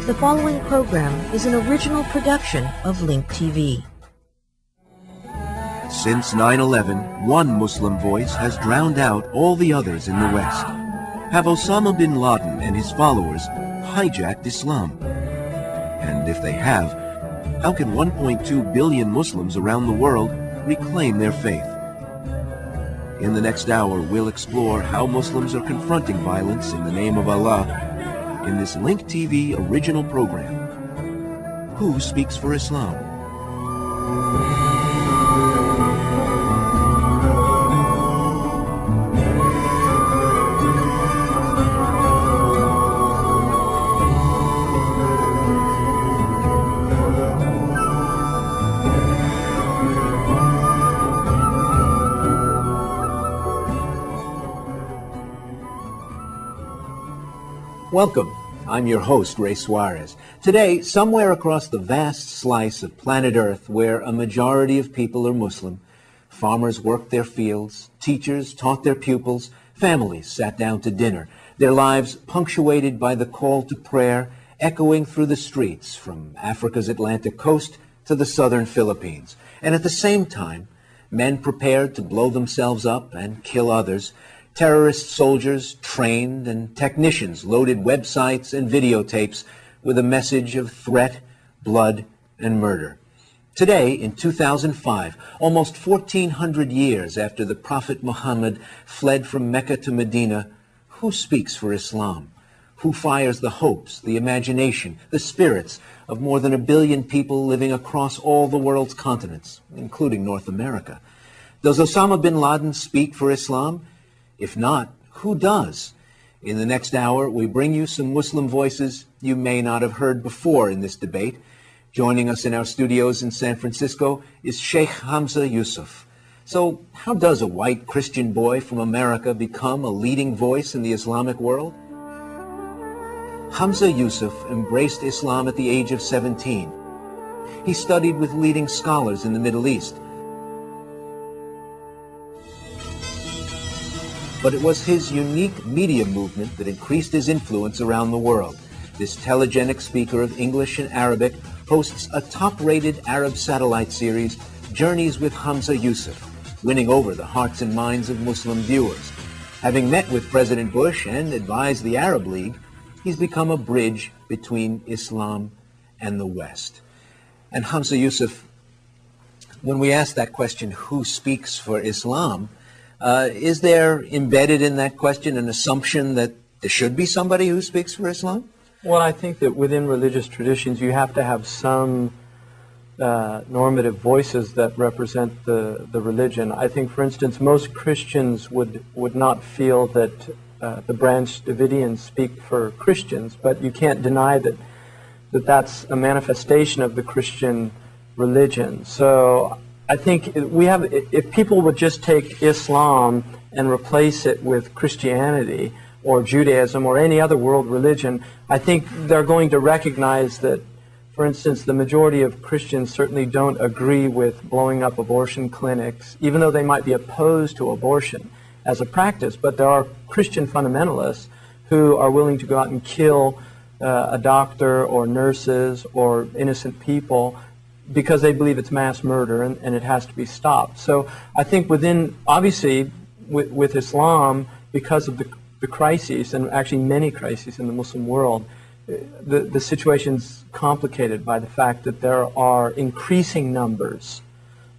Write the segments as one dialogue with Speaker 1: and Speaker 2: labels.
Speaker 1: The following program is an original production of Link TV.
Speaker 2: Since 9/11, one Muslim voice has drowned out all the others in the West. Have Osama bin Laden and his followers hijacked Islam? And if they have, how can 1.2 billion Muslims around the world reclaim their faith? In the next hour, we'll explore how Muslims are confronting violence in the name of Allah in this Link TV original program, Who Speaks for Islam? Welcome. I'm your host, Ray Suarez. Today, somewhere across the vast slice of planet Earth where a majority of people are Muslim, farmers worked their fields, teachers taught their pupils, families sat down to dinner, their lives punctuated by the call to prayer echoing through the streets from Africa's Atlantic coast to the southern Philippines. And at the same time, men prepared to blow themselves up and kill others. Terrorist soldiers trained and technicians loaded websites and videotapes with a message of threat, blood, and murder. Today, in 2005, almost 1,400 years after the Prophet Muhammad fled from Mecca to Medina, who speaks for Islam? Who fires the hopes, the imagination, the spirits of more than 1 billion people living across all the world's continents, including North America? Does Osama bin Laden speak for Islam? If not, who does? In the next hour, we bring you some Muslim voices you may not have heard before in this debate. Joining us in our studios in San Francisco is Sheikh Hamza Yusuf. So, how does a white Christian boy from America become a leading voice in the Islamic world? Hamza Yusuf embraced Islam at the age of 17. He studied with leading scholars in the Middle East. But it was his unique media movement that increased his influence around the world. This telegenic speaker of English and Arabic hosts a top-rated Arab satellite series, Journeys with Hamza Yusuf, winning over the hearts and minds of Muslim viewers. Having met with President Bush and advised the Arab League, he's become a bridge between Islam and the West. And Hamza Yusuf, when we ask that question, who speaks for Islam, is there embedded in that question an assumption that there should be somebody who speaks for Islam?
Speaker 3: Well, I think that within religious traditions you have to have some normative voices that represent the religion. I think, for instance, most Christians would not feel that the Branch Davidians speak for Christians, but you can't deny that's a manifestation of the Christian religion. So I think if people would just take Islam and replace it with Christianity or Judaism or any other world religion, I think they're going to recognize that, for instance, the majority of Christians certainly don't agree with blowing up abortion clinics, even though they might be opposed to abortion as a practice. But there are Christian fundamentalists who are willing to go out and kill a doctor or nurses or innocent people because they believe it's mass murder and it has to be stopped. So I think obviously with Islam, because of the crises, and actually many crises in the Muslim world, the situation's complicated by the fact that there are increasing numbers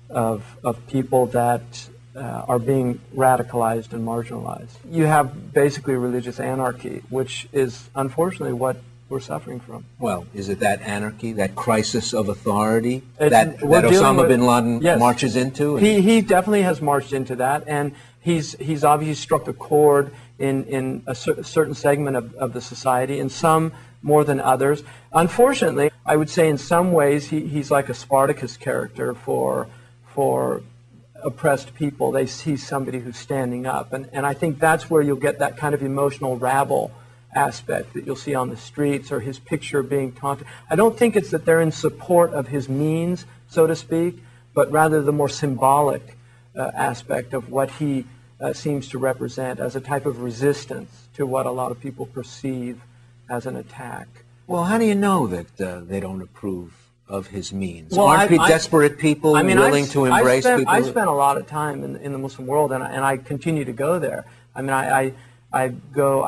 Speaker 3: of people that are being radicalized and marginalized. You have basically religious anarchy, which is unfortunately what we're suffering from.
Speaker 2: Well, is it that anarchy, that crisis of authority that Osama bin Laden marches into?
Speaker 3: He definitely has marched into that, and he's obviously struck a chord in a certain segment of the society, and some more than others. Unfortunately, I would say in some ways he's like a Spartacus character for oppressed people. They see somebody who's standing up, and I think that's where you'll get that kind of emotional rabble aspect that you'll see on the streets, or his picture being taunted. I don't think it's that they're in support of his means, so to speak, but rather the more symbolic aspect of what he seems to represent as a type of resistance to what a lot of people perceive as an attack.
Speaker 2: Well, how do you know that they don't approve of his means?
Speaker 3: Well,
Speaker 2: Aren't desperate people willing to embrace people?
Speaker 3: I spent a lot of time in the Muslim world, and I continue to go there. I mean, I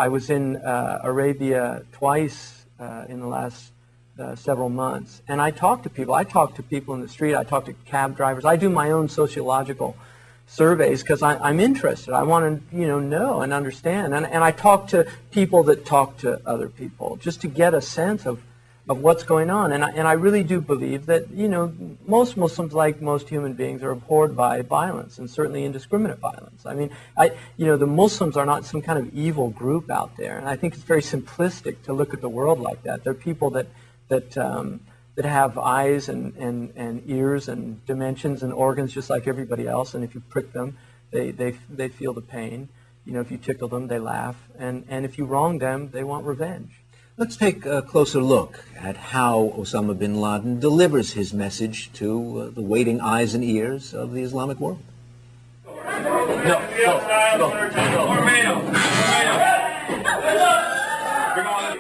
Speaker 3: was in Arabia twice in the last several months, and I talk to people. I talk to people in the street. I talk to cab drivers. I do my own sociological surveys because I'm interested. I want to know and understand, and I talk to people that talk to other people just to get a sense of what's going on. And I really do believe that most Muslims, like most human beings, are abhorred by violence, and certainly indiscriminate violence. I mean, the Muslims are not some kind of evil group out there, and I think it's very simplistic to look at the world like that. They're people that have eyes and ears and dimensions and organs just like everybody else, and if you prick them, they feel the pain. If you tickle them, they laugh, and if you wrong them, they want revenge.
Speaker 2: Let's take a closer look at how Osama bin Laden delivers his message to the waiting eyes and ears of the Islamic world.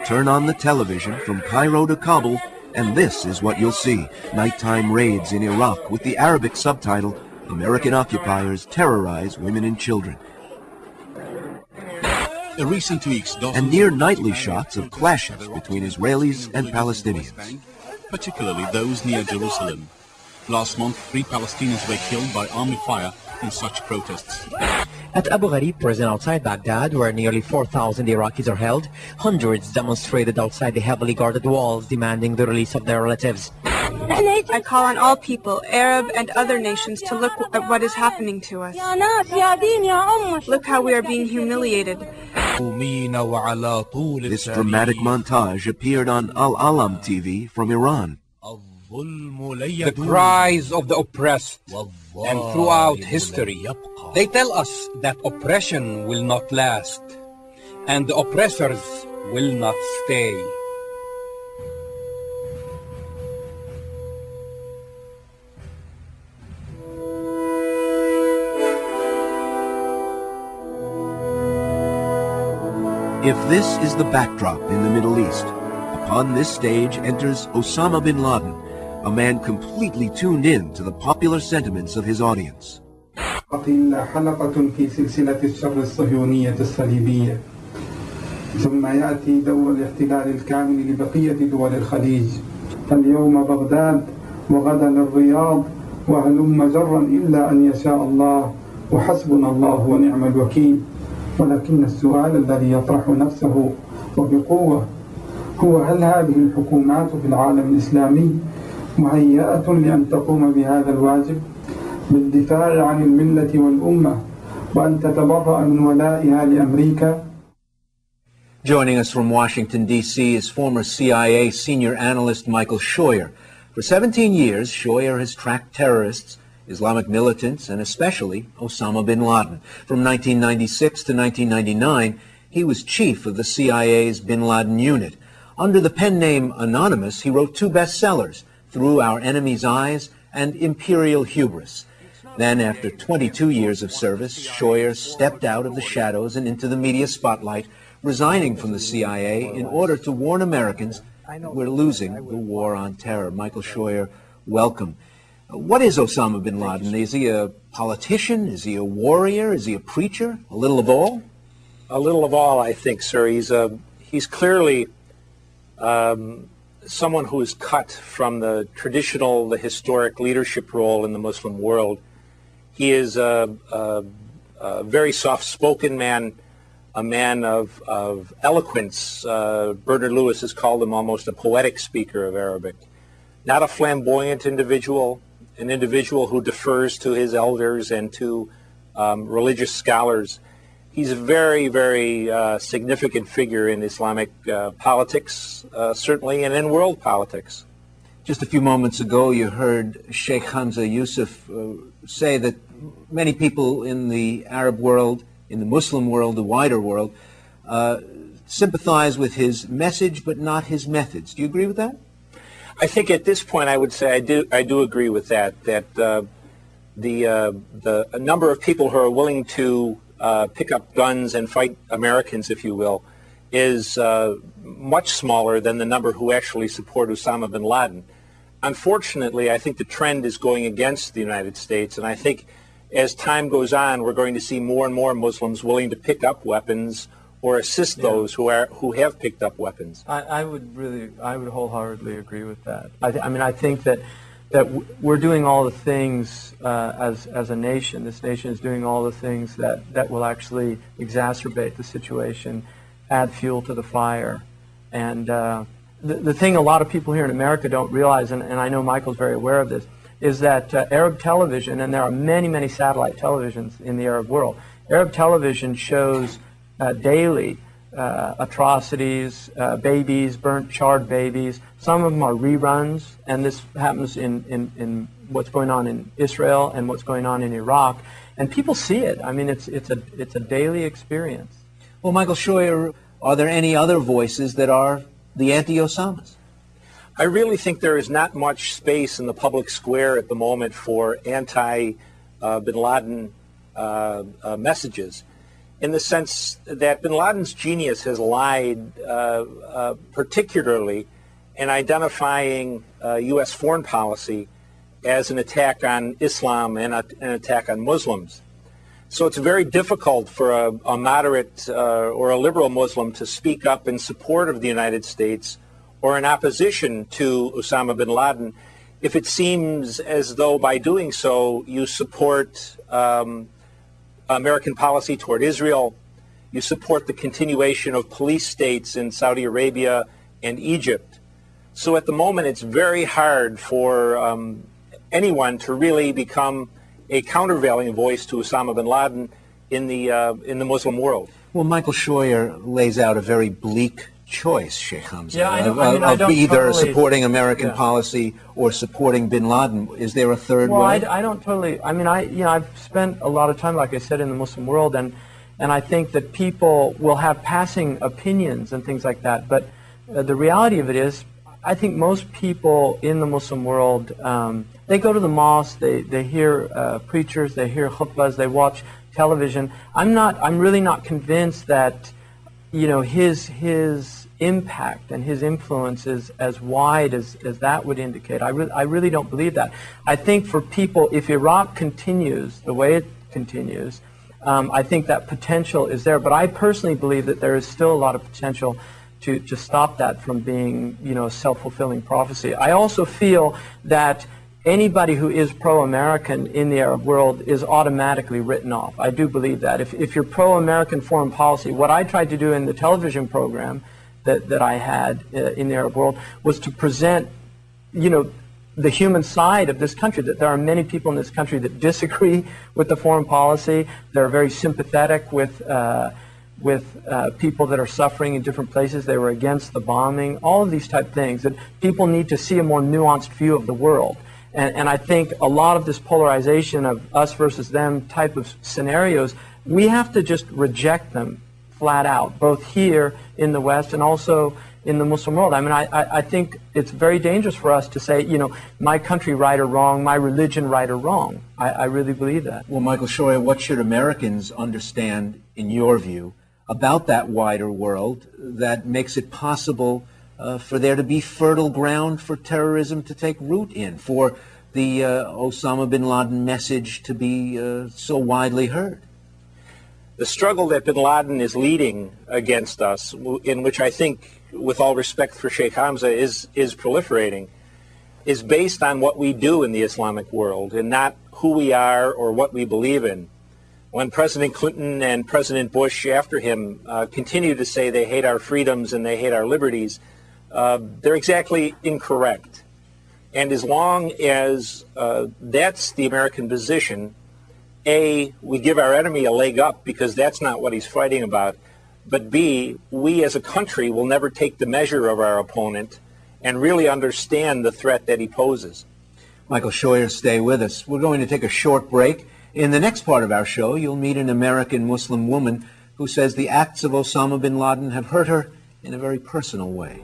Speaker 4: Turn on the television from Cairo to Kabul, and this is what you'll see. Nighttime raids in Iraq with the Arabic subtitle, American occupiers terrorize women and children.
Speaker 5: In recent weeks,
Speaker 4: and near nightly shots of clashes between Israelis and Palestinians.
Speaker 5: Particularly those near Jerusalem. Last month, 3 Palestinians were killed by army fire in such protests.
Speaker 6: At Abu Ghraib prison outside Baghdad, where nearly 4,000 Iraqis are held, hundreds demonstrated outside the heavily guarded walls demanding the release of their relatives.
Speaker 7: I call on all people, Arab and other nations, to look at what is happening to us. Look how we are being humiliated.
Speaker 4: This dramatic montage appeared on Al-Alam TV from Iran.
Speaker 8: The cries of the oppressed, and throughout history, they tell us that oppression will not last, and the oppressors will not stay.
Speaker 4: If this is the backdrop in the Middle East, upon this stage enters Osama bin Laden, a man completely tuned in to the popular sentiments of his audience.
Speaker 9: حلقة في سلسلة الشر الصهيونية الصليبية ثم يأتي دور الاحتلال الكامل لبقية دول الخليج فاليوم بغداد وغدا الرياض وهلم جرا إلا أن يشاء الله وحسبنا الله ونعم الوكيل ولكن السؤال الذي يطرح نفسه وبقوة هو هل هذه الحكومات في العالم الإسلامي مهيئة لأن تقوم بهذا الواجب بالدفاع عن الملة والأمة وأن تتبرأ من ولائها لأمريكا.
Speaker 2: Joining us from Washington, D.C. is former CIA senior analyst Michael Scheuer. For 17 years, Scheuer has tracked terrorists, Islamic militants, and especially Osama bin Laden. From 1996 to 1999, he was chief of the CIA's bin Laden unit. Under the pen name Anonymous, he wrote 2 bestsellers, Through Our Enemy's Eyes and Imperial Hubris. Then, after 22 years of service, Scheuer stepped out of the shadows and into the media spotlight, resigning from the CIA in order to warn Americans we're losing the war on terror. Michael Scheuer, welcome. What is Osama bin Laden? Is he a politician? Is he a warrior? Is he a preacher? A little of all?
Speaker 10: A little of all, I think, sir. He's clearly someone who is cut from the traditional, the historic leadership role in the Muslim world. He is a very soft-spoken man, a man of eloquence. Bernard Lewis has called him almost a poetic speaker of Arabic. Not a flamboyant individual, an individual who defers to his elders and to religious scholars. He's a very, very significant figure in Islamic politics, certainly, and in world politics.
Speaker 2: Just a few moments ago, you heard Sheikh Hamza Yusuf say that many people in the Arab world, in the Muslim world, the wider world, sympathize with his message but not his methods. Do you agree with that?
Speaker 10: I think at this point I would say I do agree with that, that a number of people who are willing to pick up guns and fight Americans, if you will, is much smaller than the number who actually support Osama bin Laden. Unfortunately, I think the trend is going against the United States, and I think as time goes on, we're going to see more and more Muslims willing to pick up weapons or assist those who have picked up weapons.
Speaker 3: I would wholeheartedly agree with that. I mean, I think that we're doing all the things as a nation. This nation is doing all the things that will actually exacerbate the situation, add fuel to the fire. And the thing a lot of people here in America don't realize, and I know Michael's very aware of this, is that Arab television, and there are many, many satellite televisions in the Arab world, Arab television shows daily atrocities, babies, burnt, charred babies. Some of them are reruns, and this happens in what's going on in Israel and what's going on in Iraq, and people see it. I mean, it's a daily experience.
Speaker 2: Well, Michael Scheuer, are there any other voices that are the anti-Osamas?
Speaker 10: I really think there is not much space in the public square at the moment for anti-bin Laden messages, in the sense that bin Laden's genius has lied particularly in identifying U.S. foreign policy as an attack on Islam and an attack on Muslims. So it's very difficult for a moderate or a liberal Muslim to speak up in support of the United States or in opposition to Osama bin Laden if it seems as though by doing so you support American policy toward Israel, you support the continuation of police states in Saudi Arabia and Egypt. So at the moment it's very hard for anyone to really become a countervailing voice to Osama bin Laden in the Muslim world.
Speaker 2: Well, Michael Scheuer lays out a very bleak choice, Sheikh Hamza,
Speaker 3: I don't
Speaker 2: either
Speaker 3: totally,
Speaker 2: supporting American policy or supporting bin Laden. Is there a third way?
Speaker 3: I don't totally. I mean, I've spent a lot of time, like I said, in the Muslim world, and I think that people will have passing opinions and things like that. But the reality of it is, I think most people in the Muslim world, they go to the mosque, they hear preachers, they hear khutbahs, they watch television. I'm really not convinced that, you know, his impact and his influence is as wide as that would indicate. I really don't believe that. I think for people, if Iraq continues the way it continues, I think that potential is there. But I personally believe that there is still a lot of potential to stop that from being, you know, a self-fulfilling prophecy. I also feel that anybody who is pro-American in the Arab world is automatically written off. I do believe that. If you're pro-American foreign policy, what I tried to do in the television program that I had in the Arab world was to present, you know, the human side of this country, that there are many people in this country that disagree with the foreign policy. They're very sympathetic with people that are suffering in different places. They were against the bombing, all of these type of things, that people need to see a more nuanced view of the world. And I think a lot of this polarization of us versus them type of scenarios, we have to just reject them flat out, both here in the West and also in the Muslim world. I mean, I think it's very dangerous for us to say, you know, my country right or wrong, my religion right or wrong. I really believe that.
Speaker 2: Well, Michael Scheuer, what should Americans understand, in your view, about that wider world that makes it possible for there to be fertile ground for terrorism to take root in, for the Osama bin Laden message to be so widely heard?
Speaker 10: The struggle that bin Laden is leading against us, in which I think, with all respect for Sheikh Hamza, is proliferating, is based on what we do in the Islamic world and not who we are or what we believe in. When President Clinton and President Bush after him continue to say they hate our freedoms and they hate our liberties, they're exactly incorrect. And as long as that's the American position, A, we give our enemy a leg up because that's not what he's fighting about, but B, we as a country will never take the measure of our opponent and really understand the threat that he poses.
Speaker 2: Michael Scheuer, stay with us. We're going to take a short break. In the next part of our show, you'll meet an American Muslim woman who says the acts of Osama bin Laden have hurt her in a very personal way.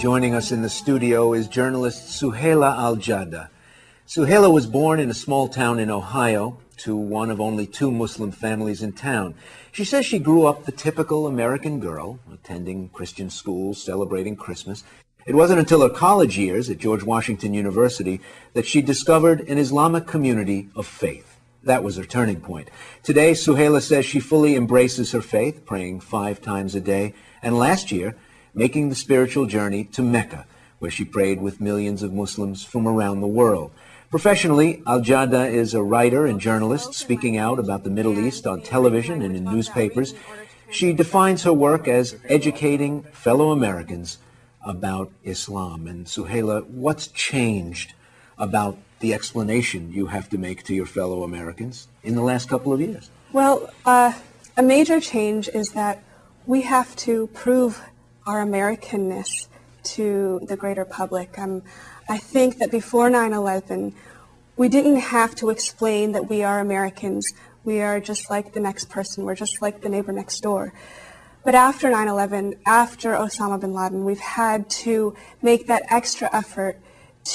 Speaker 2: Joining us in the studio is journalist Suhaila Al-Jadda. Suhaila was born in a small town in Ohio to one of only 2 Muslim families in town. She says she grew up the typical American girl, attending Christian schools, celebrating Christmas. It wasn't until her college years at George Washington University that she discovered an Islamic community of faith. That was her turning point. Today, Suhaila says she fully embraces her faith, praying 5 times a day, and last year, making the spiritual journey to Mecca, where she prayed with millions of Muslims from around the world. Professionally, Al-Jadda is a writer and journalist speaking out about the Middle East on television and in newspapers. She defines her work as educating fellow Americans about Islam. And Suhaila, what's changed about the explanation you have to make to your fellow Americans in the last couple of years?
Speaker 7: Well, a major change is that we have to prove our Americanness to the greater public. I think that before 9/11, we didn't have to explain that we are Americans. We are just like the next person. We're just like the neighbor next door. But after 9/11, after Osama bin Laden, we've had to make that extra effort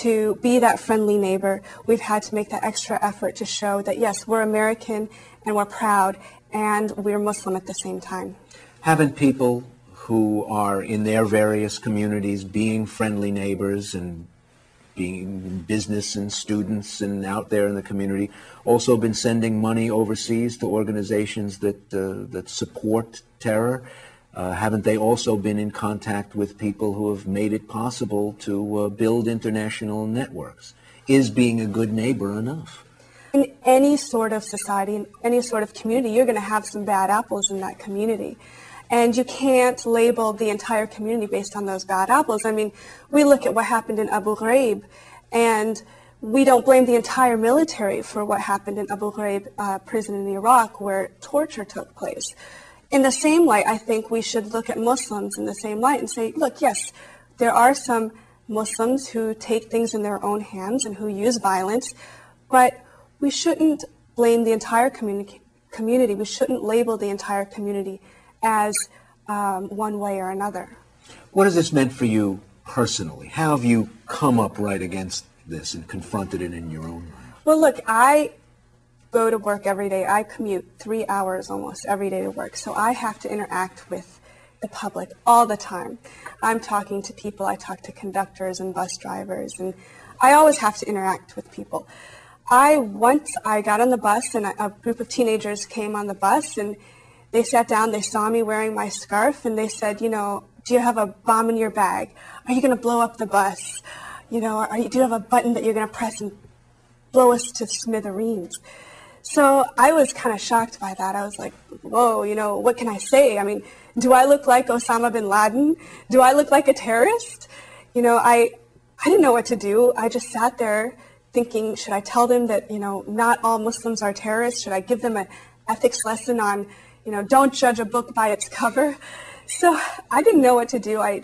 Speaker 7: to be that friendly neighbor. We've had to make that extra effort to show that, yes, we're American and we're proud and we're Muslim at the same time.
Speaker 2: Haven't people who are in their various communities being friendly neighbors and being business and students and out there in the community also been sending money overseas to organizations that support terror? Haven't they also been in contact with people who have made it possible to build international networks? Is being a good neighbor enough?
Speaker 7: In any sort of society, in any sort of community, you're going to have some bad apples in that community. And you can't label the entire community based on those bad apples. I mean, we look at what happened in Abu Ghraib, and we don't blame the entire military for what happened in Abu Ghraib prison in Iraq, where torture took place. In the same light, I think we should look at Muslims in the same light and say, look, yes, there are some Muslims who take things in their own hands and who use violence, but we shouldn't blame the entire community. We shouldn't label the entire community as one way or another.
Speaker 2: What has this meant for you personally? How have you come up right against this and confronted it in your own life?
Speaker 7: Well, look, I go to work every day. I commute 3 hours almost every day to work, so I have to interact with the public all the time. I'm talking to people. I talk to conductors and bus drivers, and I always have to interact with people. Once I got on the bus, and a group of teenagers came on the bus, and they sat down, they saw me wearing my scarf, and they said, you know, do you have a bomb in your bag? Are you going to blow up the bus? You know, do you have a button that you're going to press and blow us to smithereens? So I was kind of shocked by that. I was like, whoa, you know, what can I say? I mean, do I look like Osama bin Laden? Do I look like a terrorist? You know, I didn't know what to do. I just sat there thinking, should I tell them that, you know, not all Muslims are terrorists? Should I give them an ethics lesson on, you know, don't judge a book by its cover? So I didn't know what to do. I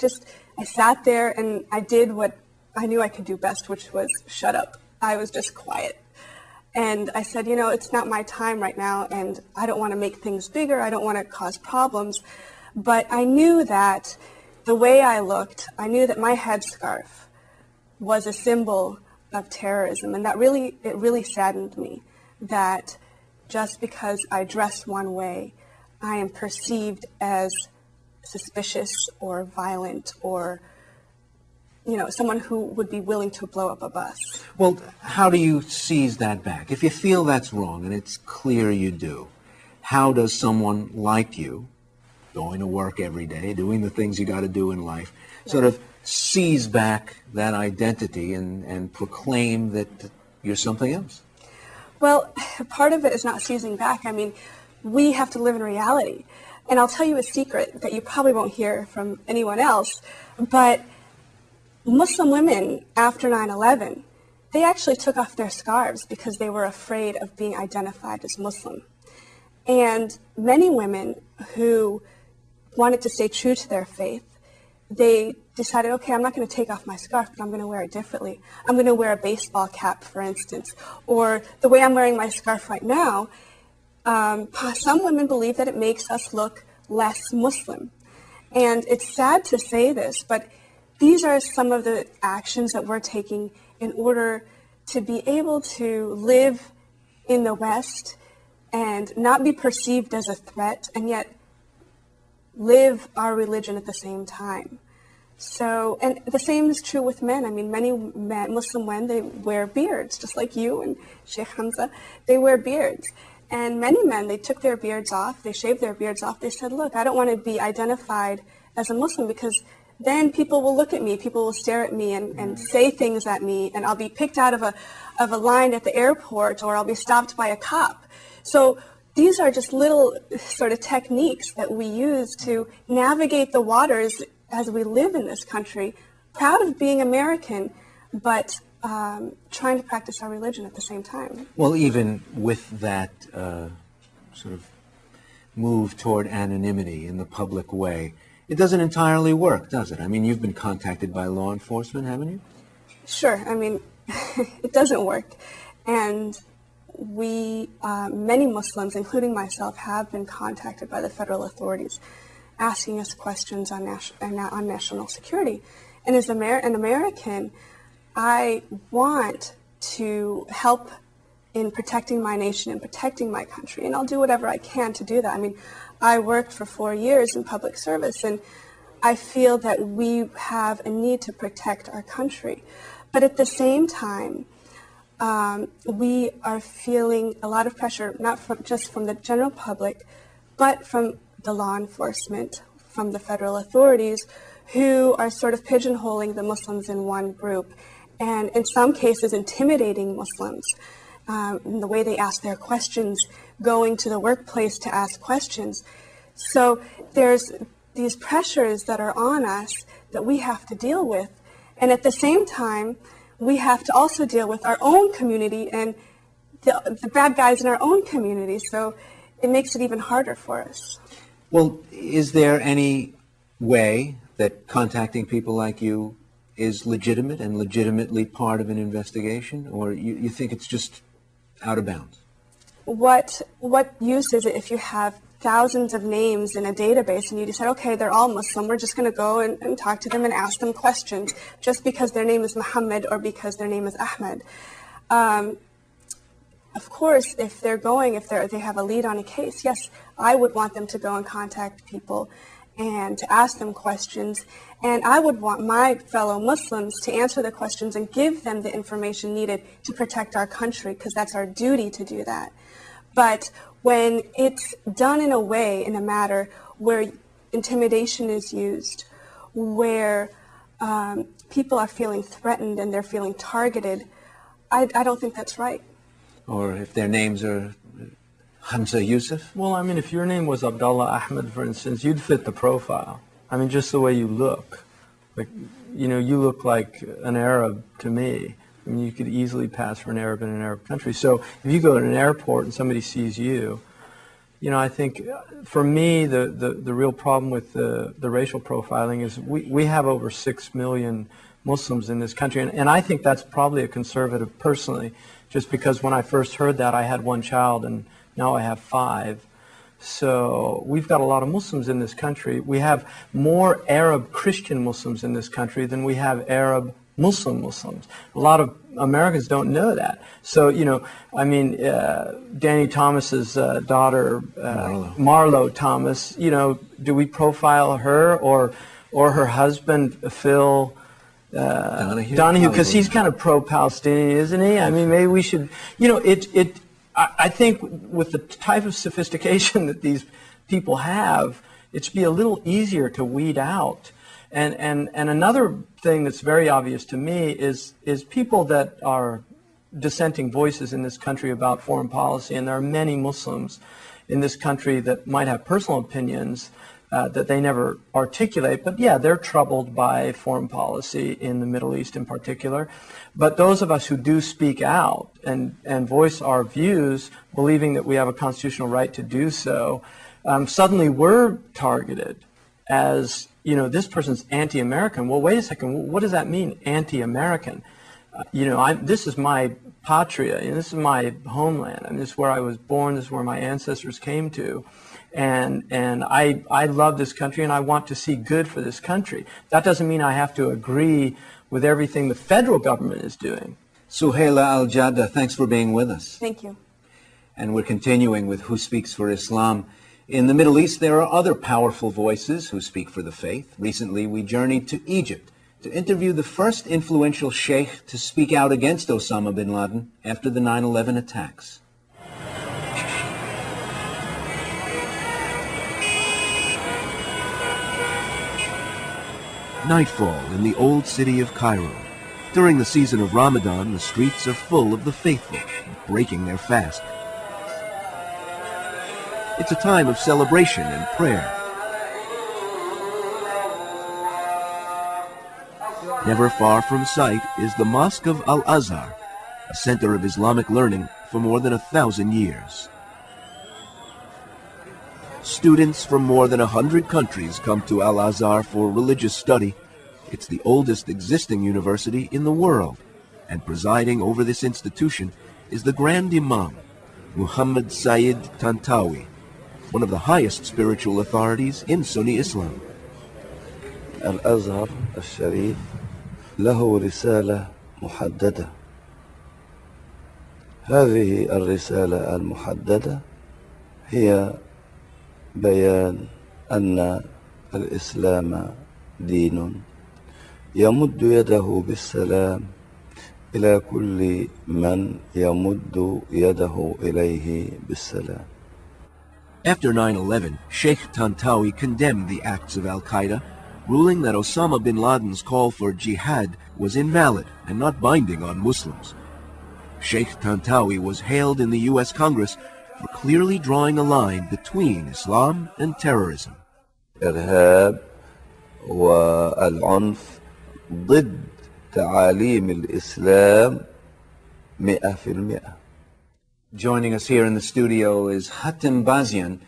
Speaker 7: sat there and I did what I knew I could do best, which was shut up. I was just quiet. And I said, you know, it's not my time right now, and I don't want to make things bigger. I don't want to cause problems. But I knew that the way I looked, I knew that my headscarf was a symbol of terrorism. And it really saddened me that just because I dress one way, I am perceived as suspicious or violent or, you know, someone who would be willing to blow up a bus.
Speaker 2: Well, how do you seize that back? If you feel that's wrong, and it's clear you do, how does someone like you, going to work every day, doing the things you got to do in life, sort of seize back that identity and proclaim that you're something else?
Speaker 7: Well, part of it is not seizing back. I mean, we have to live in reality. And I'll tell you a secret that you probably won't hear from anyone else, but Muslim women after 9/11, they actually took off their scarves because they were afraid of being identified as Muslim. And many women who wanted to stay true to their faith, they decided, okay, I'm not going to take off my scarf, but I'm going to wear it differently. I'm going to wear a baseball cap, for instance. Or the way I'm wearing my scarf right now, some women believe that it makes us look less Muslim. And it's sad to say this, but these are some of the actions that we're taking in order to be able to live in the West and not be perceived as a threat, and yet live our religion at the same time. So, and the same is true with men. I mean, many men, Muslim men, they wear beards, just like you and Sheikh Hamza. They wear beards. And many men, they took their beards off, they shaved their beards off. They said, look, I don't want to be identified as a Muslim because then people will look at me, people will stare at me and say things at me, and I'll be picked out of a line at the airport, or I'll be stopped by a cop. So these are just little sort of techniques that we use to navigate the waters as we live in this country, proud of being American, but trying to practice our religion at the same time.
Speaker 2: Well, even with that sort of move toward anonymity in the public way, it doesn't entirely work, does it? I mean, you've been contacted by law enforcement, haven't you?
Speaker 7: Sure. I mean, it doesn't work. And we, many Muslims, including myself, have been contacted by the federal authorities asking us questions on national security. And as an American, I want to help in protecting my nation and protecting my country, and I'll do whatever I can to do that. I mean, I worked for 4 years in public service, and I feel that we have a need to protect our country. But at the same time, we are feeling a lot of pressure, not just from the general public, but from the law enforcement, from the federal authorities, who are sort of pigeonholing the Muslims in one group, and in some cases intimidating Muslims in the way they ask their questions, going to the workplace to ask questions. So there's these pressures that are on us that we have to deal with, and at the same time, we have to also deal with our own community and the bad guys in our own community, so it makes it even harder for us.
Speaker 2: Well, is there any way that contacting people like you is legitimate and legitimately part of an investigation, or you think it's just out of bounds?
Speaker 7: What use is it if you have thousands of names in a database and you decide, okay, they're all Muslim, we're just going to go and talk to them and ask them questions just because their name is Muhammad or because their name is Ahmed? Of course, if they have a lead on a case, yes, I would want them to go and contact people and to ask them questions. And I would want my fellow Muslims to answer the questions and give them the information needed to protect our country, because that's our duty to do that. But when it's done in a way, in a matter where intimidation is used, where people are feeling threatened and they're feeling targeted, I don't think that's right.
Speaker 2: Or if their names are Hamza, Yusuf?
Speaker 3: Well, I mean, if your name was Abdullah Ahmed, for instance, you'd fit the profile. I mean, just the way you look. Like, you know, you look like an Arab to me. I mean, you could easily pass for an Arab in an Arab country. So if you go to an airport and somebody sees you, you know, I think for me, the real problem with the racial profiling is we have over 6 million Muslims in this country. And I think that's probably a conservative, personally, just because when I first heard that, I had 1 child and now I have 5. So we've got a lot of Muslims in this country. We have more Arab Christian Muslims in this country than we have Arab Muslims. A lot of Americans don't know that. So, you know, I mean, Danny Thomas's daughter, Marlo Thomas, you know, do we profile her or her husband, Phil Donahue, because he's kind of pro-Palestinian, isn't he? I mean, maybe we should, you know, I think with the type of sophistication that these people have, it should be a little easier to weed out. And another thing that's very obvious to me is people that are dissenting voices in this country about foreign policy, and there are many Muslims in this country that might have personal opinions that they never articulate, but yeah, they're troubled by foreign policy in the Middle East in particular. But those of us who do speak out and voice our views, believing that we have a constitutional right to do so, suddenly we're targeted as, you know, this person's anti-American. Well, wait a second, what does that mean, anti-American? You know, this is my patria, and this is my homeland, and this is where I was born, this is where my ancestors came to. And I love this country, and I want to see good for this country. That doesn't mean I have to agree with everything the federal government is doing.
Speaker 2: Suhaila Al-Jadda, thanks for being with us.
Speaker 7: Thank you.
Speaker 2: And we're continuing with Who Speaks for Islam. In the Middle East, there are other powerful voices who speak for the faith. Recently, we journeyed to Egypt to interview the first influential sheikh to speak out against Osama bin Laden after the 9/11 attacks.
Speaker 4: Nightfall in the old city of Cairo. During the season of Ramadan, the streets are full of the faithful, breaking their fast. It's a time of celebration and prayer. Never far from sight is the Mosque of Al-Azhar, a center of Islamic learning for more than 1,000 years. Students from more than 100 countries come to Al-Azhar for religious study. It's the oldest existing university in the world, and presiding over this institution is the Grand Imam, Muhammad Sayyid Tantawi, one of the highest spiritual authorities in Sunni Islam.
Speaker 11: الأزهر الشريف له رسالة محددة. هذه الرسالة المحددة هي بيان أن الإسلام دين يمد يده بالسلام إلى كل من يمد يده إليه بالسلام.
Speaker 4: After 9/11, Sheikh Tantawi condemned the acts of Al-Qaeda, ruling that Osama bin Laden's call for jihad was invalid and not binding on Muslims. Sheikh Tantawi was hailed in the U.S. Congress for clearly drawing a line between Islam and terrorism.
Speaker 11: الإرهاب والعنف ضد تعاليم الإسلام 100%.
Speaker 2: Joining us here in the studio is Hatem Bazian,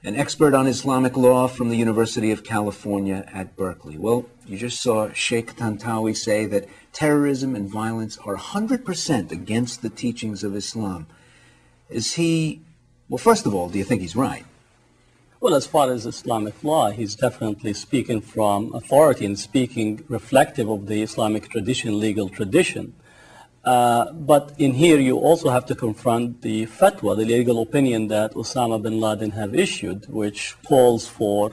Speaker 2: an expert on Islamic law from the University of California at Berkeley. Well, you just saw Sheikh Tantawi say that terrorism and violence are 100% against the teachings of Islam. Is he, well, first of all, do you think he's right?
Speaker 12: Well, as far as Islamic law, he's definitely speaking from authority and speaking reflective of the Islamic tradition, legal tradition. But in here, you also have to confront the fatwa, the legal opinion that Osama bin Laden have issued, which calls for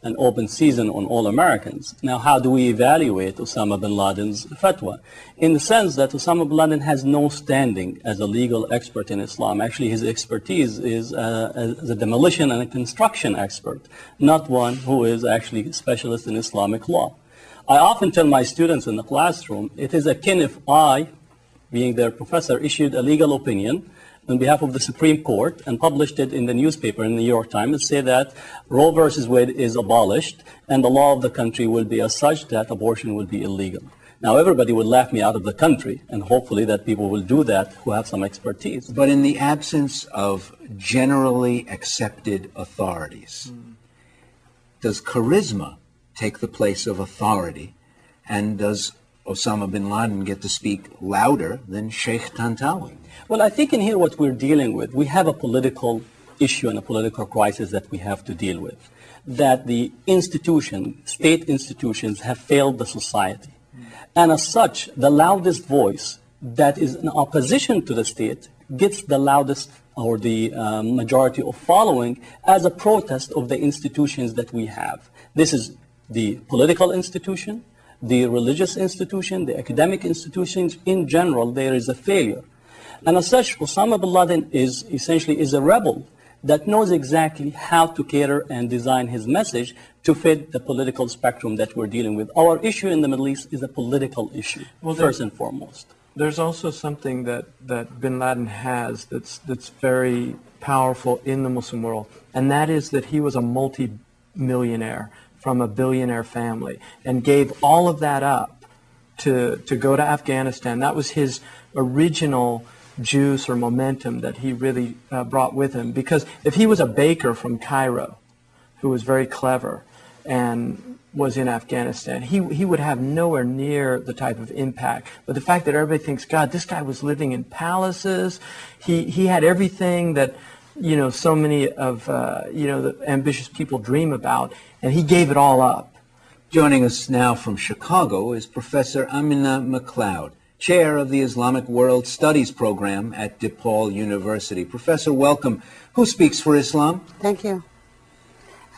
Speaker 12: an open season on all Americans. Now, how do we evaluate Osama bin Laden's fatwa? In the sense that Osama bin Laden has no standing as a legal expert in Islam. Actually, his expertise is as a demolition and a construction expert, not one who is actually a specialist in Islamic law. I often tell my students in the classroom, it is akin if I, being their professor, issued a legal opinion on behalf of the Supreme Court and published it in the newspaper in the New York Times and say that Roe versus Wade is abolished and the law of the country will be as such that abortion will be illegal. Now everybody would laugh me out of the country, and hopefully that people will do that who have some expertise.
Speaker 2: But in the absence of generally accepted authorities, does charisma take the place of authority, and does Osama bin Laden get to speak louder than Sheikh Tantawi?
Speaker 12: Well, I think in here what we're dealing with, we have a political issue and a political crisis that we have to deal with. That the state institutions have failed the society. And as such, the loudest voice that is in opposition to the state gets the loudest or the majority of following as a protest of the institutions that we have. This is the political institution, the religious institution, the academic institutions. In general, there is a failure. And as such, Osama bin Laden is essentially a rebel that knows exactly how to cater and design his message to fit the political spectrum that we're dealing with. Our issue in the Middle East is a political issue, first and foremost.
Speaker 3: There's also something that bin Laden has that's very powerful in the Muslim world, and that is that he was a multi-millionaire from a billionaire family and gave all of that up to go to Afghanistan. That was his original juice or momentum that he really brought with him. Because if he was a baker from Cairo who was very clever and was in Afghanistan, he would have nowhere near the type of impact. But the fact that everybody thinks, God, this guy was living in palaces, he had everything that so many of, the ambitious people dream about, and he gave it all up.
Speaker 2: Joining us now from Chicago is Professor Amina McLeod, Chair of the Islamic World Studies Program at DePaul University. Professor, welcome. Who speaks for Islam?
Speaker 13: Thank you.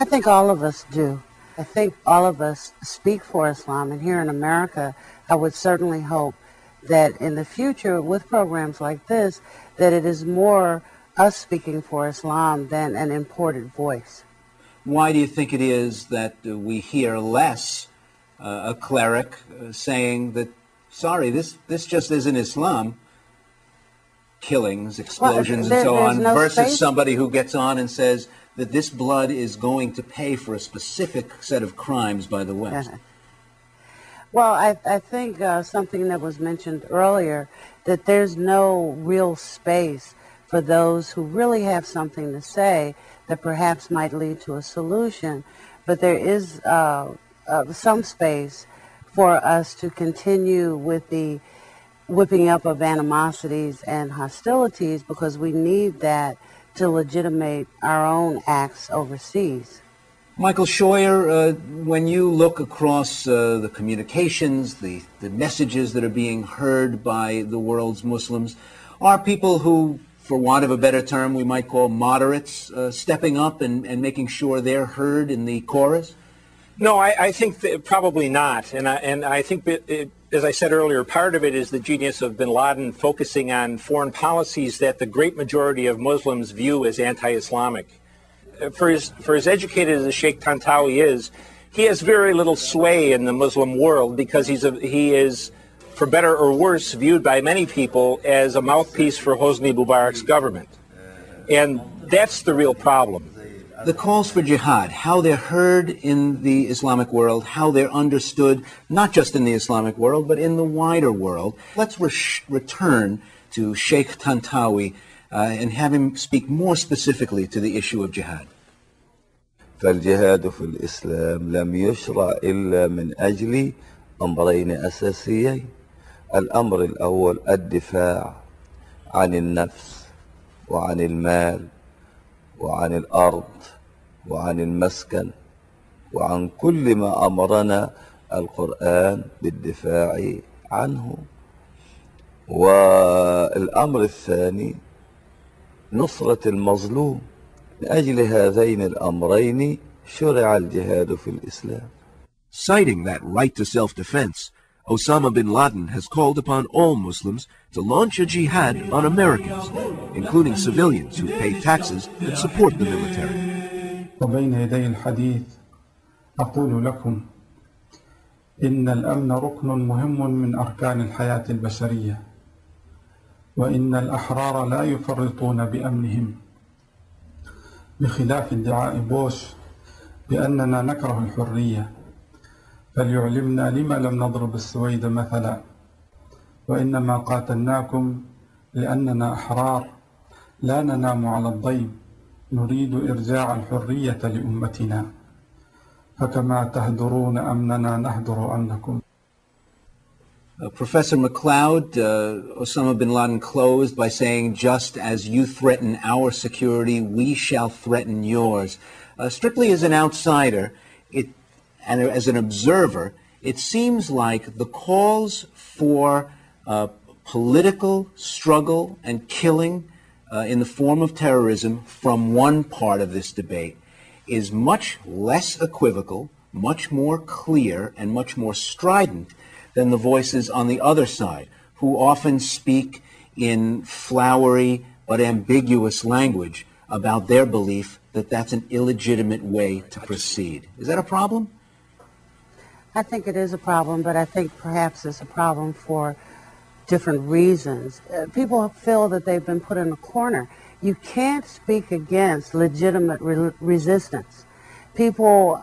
Speaker 13: I think all of us do. I think all of us speak for Islam, and here in America, I would certainly hope that in the future, with programs like this, that it is more us speaking for Islam than an imported voice.
Speaker 2: Why do you think it is that we hear less a cleric saying that, sorry, this just isn't Islam, killings, explosions, and so on, versus somebody who gets on and says that this blood is going to pay for a specific set of crimes by the West?
Speaker 13: Well, I think something that was mentioned earlier, that there's no real space for those who really have something to say that perhaps might lead to a solution, but there is some space for us to continue with the whipping up of animosities and hostilities, because we need that to legitimate our own acts overseas.
Speaker 2: Michael Scheuer, when you look across the communications, the messages that are being heard by the world's Muslims, are people who, for want of a better term, we might call moderates, stepping up and making sure they're heard in the chorus?
Speaker 10: No, I think that probably not. And I think that, as I said earlier, part of it is the genius of bin Laden focusing on foreign policies that the great majority of Muslims view as anti-Islamic. For as educated as Sheikh Tantawi is, he has very little sway in the Muslim world because he is, for better or worse, viewed by many people as a mouthpiece for Hosni Mubarak's government. And that's the real problem.
Speaker 2: The calls for jihad, how they're heard in the Islamic world, how they're understood, not just in the Islamic world, but in the wider world. Let's return to Sheikh Tantawi and have him speak more specifically to the issue of jihad.
Speaker 11: فالجهاد في الإسلام لم يشرع إلا من أجل أمرين أساسيين. الأمر الأول الدفاع عن النفس وعن المال وعن الأرض وعن المسكن وعن كل ما أمرنا القرآن بالدفاع عنه. والأمر الثاني نصرة المظلوم. من أجل هذين الأمرين شرع الجهاد في الإسلام.
Speaker 4: Citing that right to self-defense, Osama bin Laden has called upon all Muslims to launch a jihad on Americans, including civilians who pay taxes and support the military.
Speaker 9: وبين يدي الحديث أقول لكم إن الأمن ركن مهم من أركان الحياة البشرية، وإن الأحرار لا يفرطون بأمنهم، بخلاف ادعاء بوش بأننا نكره الحرية، فليعلمنا لما لم نضرب السويد مثلا، وإنما قاتلناكم لأننا أحرار لا ننام على الضيم، نريد إرجاع الحرية لأمتنا، فكما تهدرون أمننا نهدر أمنكم.
Speaker 2: Professor McLeod, Osama bin Laden closed by saying, just as you threaten our security, we shall threaten yours. Strictly as an outsider and as an observer, it seems like the calls for political struggle and killing in the form of terrorism from one part of this debate is much less equivocal, much more clear, and much more strident than the voices on the other side, who often speak in flowery but ambiguous language about their belief that that's an illegitimate way to proceed. Is that a problem?
Speaker 13: I think it is a problem, but I think perhaps it's a problem for different reasons. People feel that they've been put in a corner. You can't speak against legitimate resistance. People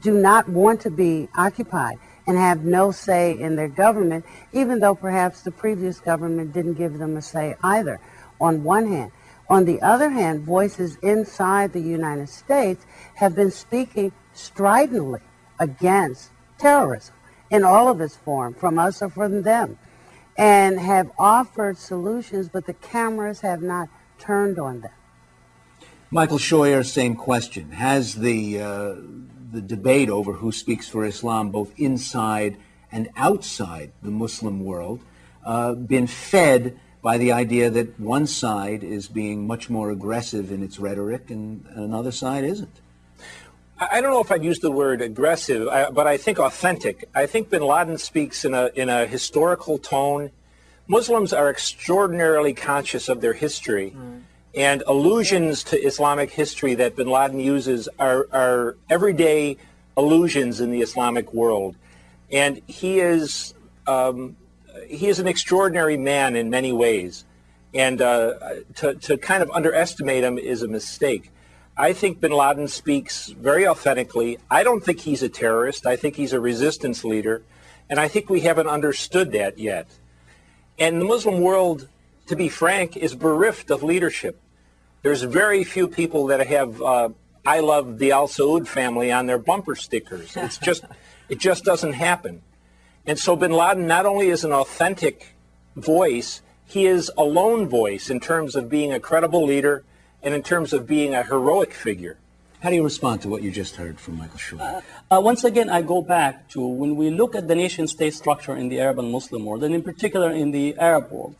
Speaker 13: do not want to be occupied and have no say in their government, even though perhaps the previous government didn't give them a say either, on one hand. On the other hand, voices inside the United States have been speaking stridently against terrorism in all of its form, from us or from them, and have offered solutions, but the cameras have not turned on them.
Speaker 2: Michael Scheuer, same question. Has the debate over who speaks for Islam, both inside and outside the Muslim world, been fed by the idea that one side is being much more aggressive in its rhetoric and another side isn't?
Speaker 10: I don't know if I'd use the word aggressive, but I think authentic. I think bin Laden speaks in a historical tone. Muslims are extraordinarily conscious of their history, and allusions to Islamic history that bin Laden uses are everyday allusions in the Islamic world. And he is an extraordinary man in many ways, and to kind of underestimate him is a mistake. I think bin Laden speaks very authentically. I don't think he's a terrorist. I think he's a resistance leader, and I think we haven't understood that yet. And the Muslim world, to be frank, is bereft of leadership. There's very few people that have I love the Al Saud family on their bumper stickers. It just doesn't happen. And so bin Laden not only is an authentic voice, he is a lone voice in terms of being a credible leader and in terms of being a heroic figure.
Speaker 2: How do you respond to what you just heard from Michael Scheuer?
Speaker 12: Once again, I go back to when we look at the nation-state structure in the Arab and Muslim world, and in particular in the Arab world,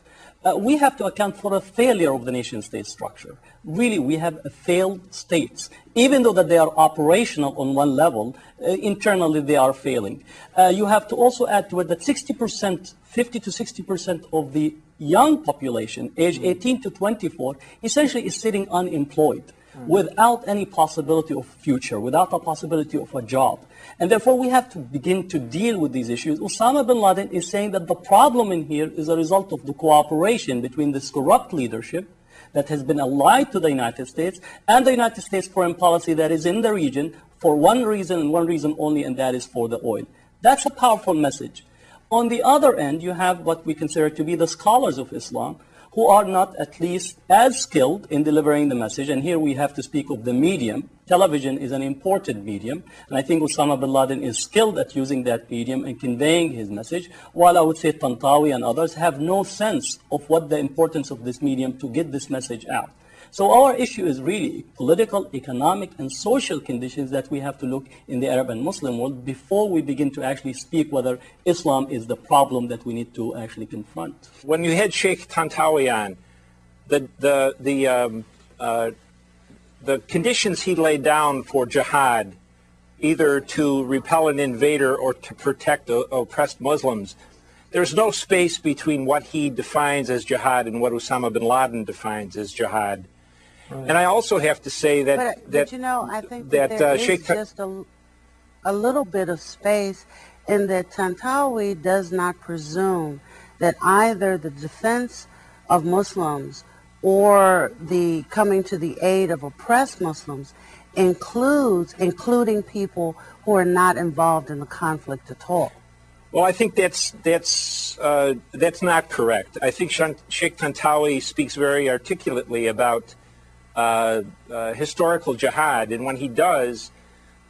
Speaker 12: we have to account for a failure of the nation-state structure. Really, we have failed states. Even though that they are operational on one level, internally they are failing. You have to also add to it that 60%, 50 to 60% of the young population, age 18 to 24, essentially is sitting unemployed, without any possibility of future, without a possibility of a job. And therefore, we have to begin to deal with these issues. Osama bin Laden is saying that the problem in here is a result of the cooperation between this corrupt leadership that has been allied to the United States and the United States foreign policy that is in the region for one reason and one reason only, and that is for the oil. That's a powerful message. On the other end, you have what we consider to be the scholars of Islam, who are not at least as skilled in delivering the message. And here we have to speak of the medium. Television is an important medium, and I think Osama bin Laden is skilled at using that medium and conveying his message, while I would say Tantawi and others have no sense of what the importance of this medium to get this message out. So our issue is really political, economic, and social conditions that we have to look in the Arab and Muslim world before we begin to actually speak whether Islam is the problem that we need to actually confront.
Speaker 10: When you had Sheikh Tantawi on, the conditions he laid down for jihad, either to repel an invader or to protect oppressed Muslims, there's no space between what he defines as jihad and what Osama bin Laden defines as jihad. Right. And I also have to say that...
Speaker 13: But you know, I think that there is just a little bit of space in that Tantawi does not presume that either the defense of Muslims or the coming to the aid of oppressed Muslims including people who are not involved in the conflict at all.
Speaker 10: Well, I think that's not correct. I think Sheikh Tantawi speaks very articulately about historical jihad, and when he does,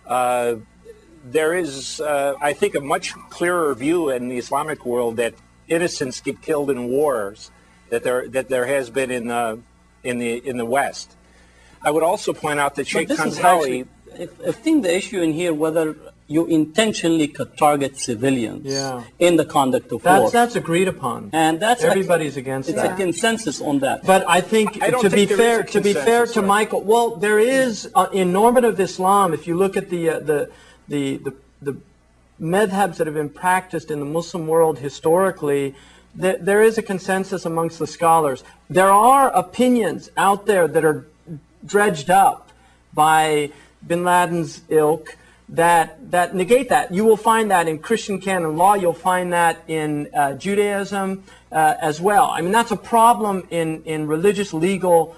Speaker 10: there is, I think, a much clearer view in the Islamic world that innocents get killed in wars that there has been in the West. I would also point out that Sheikh Tantawi.
Speaker 12: I think the issue in here whether you intentionally could target civilians in the conduct of war.
Speaker 3: That's agreed upon.
Speaker 12: And that's
Speaker 3: everybody's against
Speaker 12: it's
Speaker 3: that.
Speaker 12: It's a consensus on that.
Speaker 3: But I think, to be fair to Michael, well, there is in normative Islam. If you look at the madhabs that have been practiced in the Muslim world historically, there is a consensus amongst the scholars. There are opinions out there that are dredged up by bin Laden's ilk that negate that. You will find that in Christian canon law. You'll find that in Judaism as well. I mean, that's a problem in religious, legal,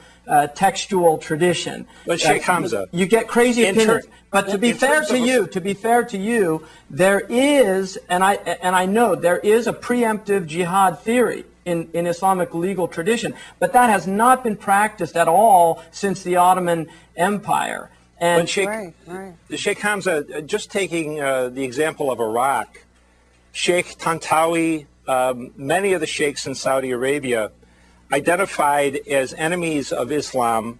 Speaker 3: textual tradition.
Speaker 10: But Sheikh Hamza,
Speaker 3: you get crazy opinions. But to be fair to you, there is, and I know there is a preemptive jihad theory in Islamic legal tradition, but that has not been practiced at all since the Ottoman Empire. And
Speaker 10: Sheikh Hamza, just taking the example of Iraq, Sheikh Tantawi, many of the sheikhs in Saudi Arabia identified as enemies of Islam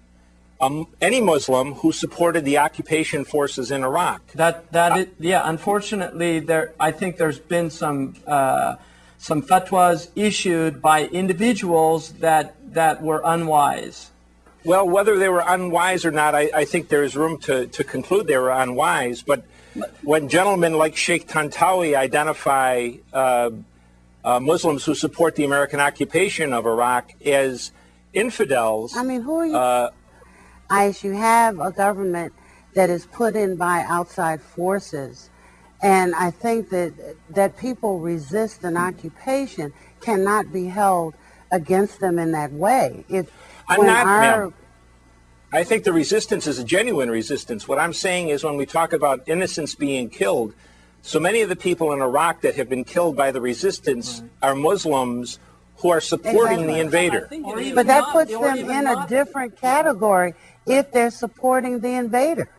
Speaker 10: any Muslim who supported the occupation forces in Iraq.
Speaker 3: Unfortunately, I think there's been some fatwas issued by individuals that were unwise.
Speaker 10: Well, whether they were unwise or not, I think there's room to conclude they were unwise. But when gentlemen like Sheikh Tantawi identify Muslims who support the American occupation of Iraq as infidels,
Speaker 13: I mean, who are you? You have a government that is put in by outside forces, and I think that people resist an occupation cannot be held against them in that way.
Speaker 10: I think the resistance is a genuine resistance. What I'm saying is when we talk about innocents being killed, so many of the people in Iraq that have been killed by the resistance are Muslims who are supporting the invader.
Speaker 13: But that puts them in a different category if they're supporting the invader.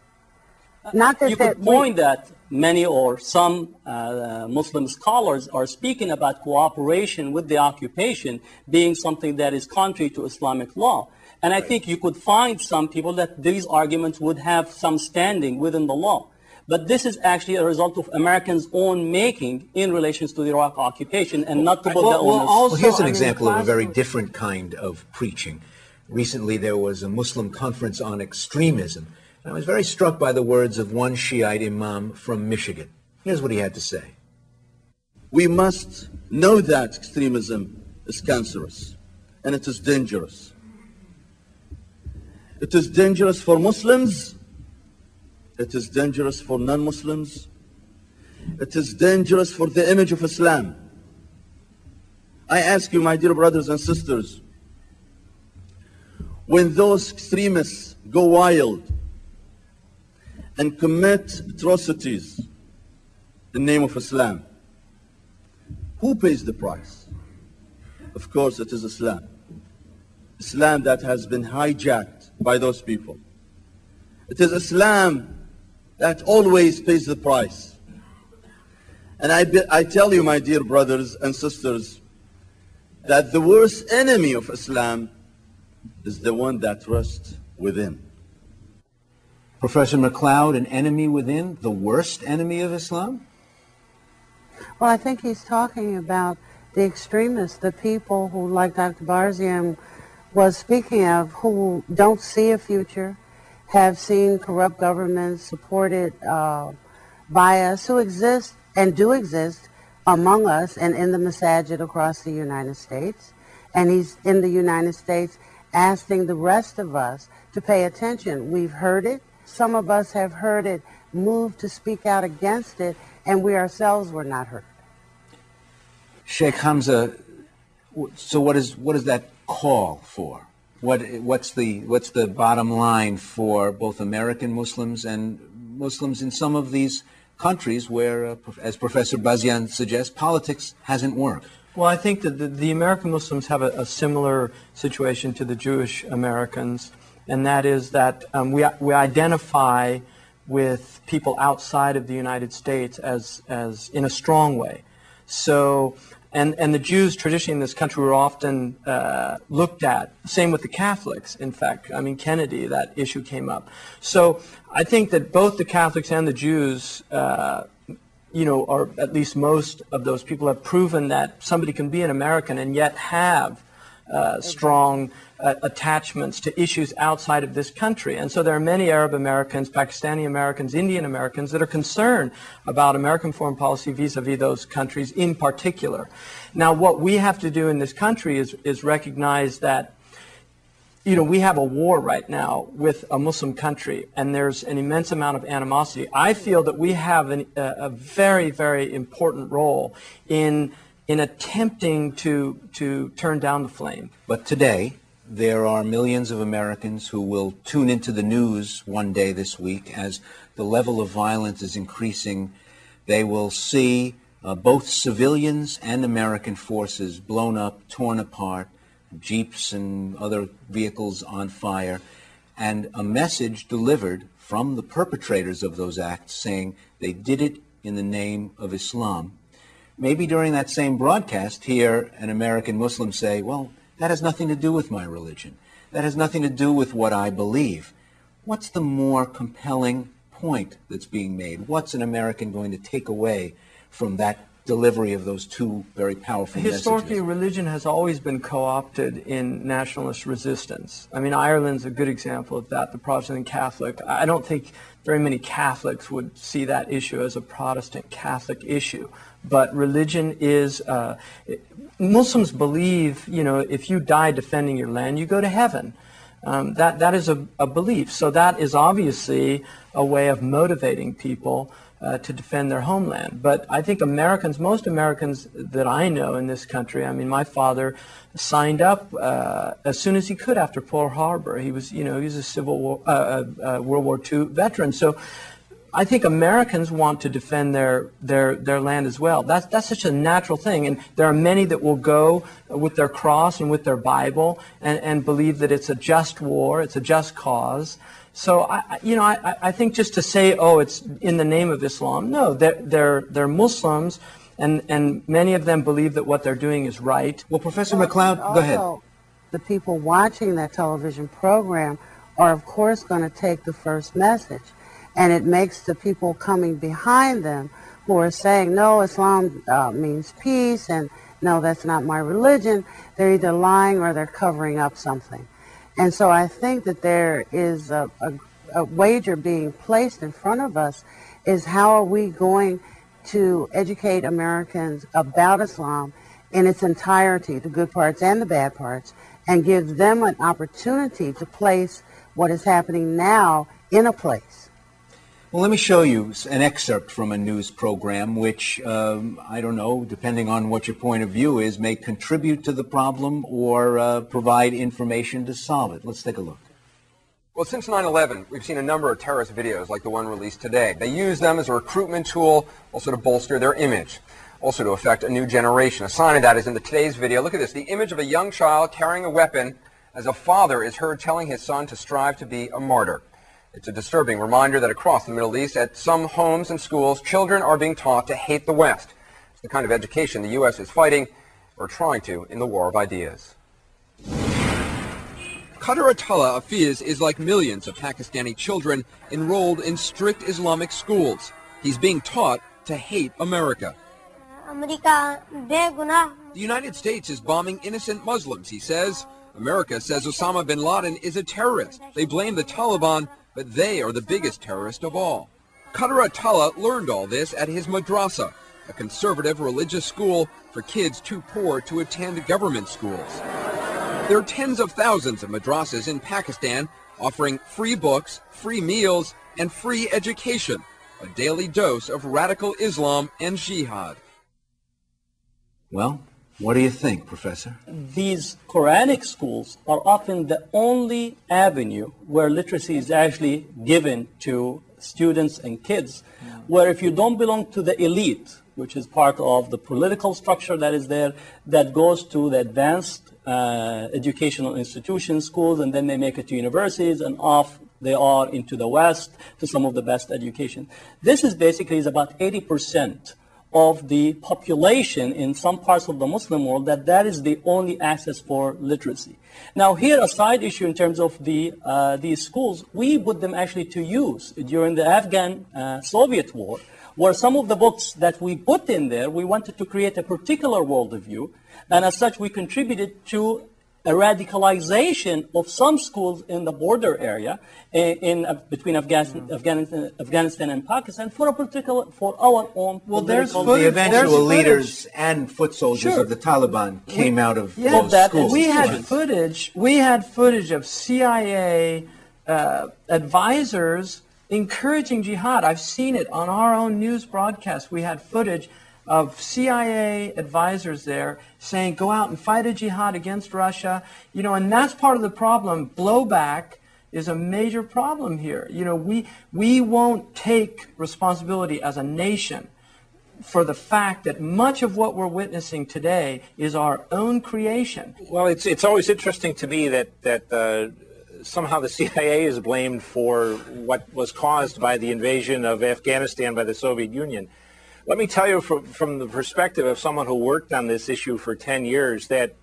Speaker 13: Not that
Speaker 12: you could point that many or some Muslim scholars are speaking about cooperation with the occupation being something that is contrary to Islamic law. And I think you could find some people that these arguments would have some standing within the law. But this is actually a result of Americans' own making in relation to the Iraq occupation and not to put the onus.
Speaker 2: Well, here's an example of a very different kind of preaching. Recently there was a Muslim conference on extremism. And I was very struck by the words of one Shiite imam from Michigan. Here's what he had to say.
Speaker 14: We must know that extremism is cancerous and it is dangerous. It is dangerous for Muslims. It is dangerous for non-Muslims. It is dangerous for the image of Islam. I ask you, my dear brothers and sisters, when those extremists go wild and commit atrocities in the name of Islam, who pays the price? Of course, it is Islam. Islam that has been hijacked by those people. It is Islam that always pays the price. And I tell you, my dear brothers and sisters, that the worst enemy of Islam is the one that rests within.
Speaker 2: Professor McLeod, an enemy within, the worst enemy of Islam?
Speaker 13: Well, I think he's talking about the extremists, the people who, like Dr. Barzian was speaking of, who don't see a future, have seen corrupt governments supported by us, who exist and do exist among us and in the masajid across the United States. And he's in the United States asking the rest of us to pay attention. We've heard it. Some of us have heard it, moved to speak out against it, and we ourselves were not heard.
Speaker 2: Sheikh Hamza, so what does that call for? What's the bottom line for both American Muslims and Muslims in some of these countries where, as Professor Barzian suggests, politics hasn't worked?
Speaker 3: Well, I think that the American Muslims have a similar situation to the Jewish Americans, and that is that we identify with people outside of the United States as in a strong way. So, and the Jews traditionally in this country were often looked at. Same with the Catholics, in fact. I mean, Kennedy, that issue came up. So I think that both the Catholics and the Jews, or at least most of those people have proven that somebody can be an American and yet have strong attachments to issues outside of this country. And so there are many Arab Americans, Pakistani Americans, Indian Americans that are concerned about American foreign policy vis-a-vis those countries in particular. Now, what we have to do in this country is recognize that we have a war right now with a Muslim country, and there's an immense amount of animosity. I feel that we have a very, very important role in attempting to turn down the flame.
Speaker 2: But today, there are millions of Americans who will tune into the news one day this week as the level of violence is increasing. They will see both civilians and American forces blown up, torn apart, jeeps and other vehicles on fire, and a message delivered from the perpetrators of those acts saying they did it in the name of Islam. Maybe during that same broadcast, hear an American Muslim say, well, that has nothing to do with my religion. that has nothing to do with what I believe. What's the more compelling point that's being made? What's an American going to take away from that delivery of those two very powerful
Speaker 3: Historically,
Speaker 2: messages?
Speaker 3: religion has always been co-opted in nationalist resistance. I mean, Ireland's a good example of that, the Protestant and Catholic. I don't think very many Catholics would see that issue as a Protestant Catholic issue. But religion is, Muslims believe, you know, if you die defending your land, you go to heaven. That is a belief. So that is obviously a way of motivating people to defend their homeland. But I think Americans, most Americans that I know in this country, I mean, my father signed up as soon as he could after Pearl Harbor. He was, you know, he was a Civil War, World War II veteran. So I think Americans want to defend their land as well. That's such a natural thing. And there are many that will go with their cross and with their Bible and believe that it's a just war, it's a just cause. So, I think just to say, oh, it's in the name of Islam, no, they're Muslims, and many of them believe that what they're doing is right.
Speaker 2: Well, Professor McLeod, go ahead.
Speaker 13: The people watching that television program are, of course, going to take the first message. And it makes the people coming behind them who are saying, no, Islam means peace, and no, that's not my religion, they're either lying or they're covering up something. And so I think that there is a wager being placed in front of us, is how are we going to educate Americans about Islam in its entirety, the good parts and the bad parts, and give them an opportunity to place what is happening now in a place.
Speaker 2: Well, let me show you an excerpt from a news program which, I don't know, depending on what your point of view is, may contribute to the problem or provide information to solve it. Let's take a look.
Speaker 15: Well, since 9/11, we've seen a number of terrorist videos like the one released today. They use them as a recruitment tool, also to bolster their image, also to affect a new generation. A sign of that is in today's video. Look at this, the image of a young child carrying a weapon as a father is heard telling his son to strive to be a martyr. It's a disturbing reminder that across the Middle East, at some homes and schools, children are being taught to hate the West. It's the kind of education the U.S. is fighting, or trying to, in the war of ideas.
Speaker 16: Qadratullah Hafiz is like millions of Pakistani children enrolled in strict Islamic schools. He's being taught to hate America. The United States is bombing innocent Muslims, he says. America says Osama bin Laden is a terrorist. They blame the Taliban, but they are the biggest terrorist of all. Qadratullah learned all this at his madrasa, a conservative religious school for kids too poor to attend government schools. There are tens of thousands of madrasas in Pakistan offering free books, free meals, and free education, a daily dose of radical Islam and jihad.
Speaker 2: Well, what do you think, Professor?
Speaker 12: These Quranic schools are often the only avenue where literacy is actually given to students and kids, where if you don't belong to the elite, which is part of the political structure that is there, that goes to the advanced educational institutions, schools, and then they make it to universities, and off they are into the West, to some of the best education. This is basically about 80% of the population in some parts of the Muslim world, that is the only access for literacy. Now here, a side issue in terms of these schools, we put them actually to use during the Afghan-Soviet war, where some of the books that we put in there, we wanted to create a particular worldview, and as such we contributed to a radicalization of some schools in the border area between Afghanistan and Pakistan for our own.
Speaker 2: Well, there's footage. The eventual leaders and foot soldiers of the Taliban came out of those schools.
Speaker 3: We had footage. We had footage of CIA advisors encouraging jihad. I've seen it on our own news broadcast. We had footage of CIA advisors there saying, go out and fight a jihad against Russia. You know, and that's part of the problem. Blowback is a major problem here. You know, we won't take responsibility as a nation for the fact that much of what we're witnessing today is our own creation.
Speaker 10: Well, it's always interesting to me that somehow the CIA is blamed for what was caused by the invasion of Afghanistan by the Soviet Union. Let me tell you from the perspective of someone who worked on this issue for 10 years that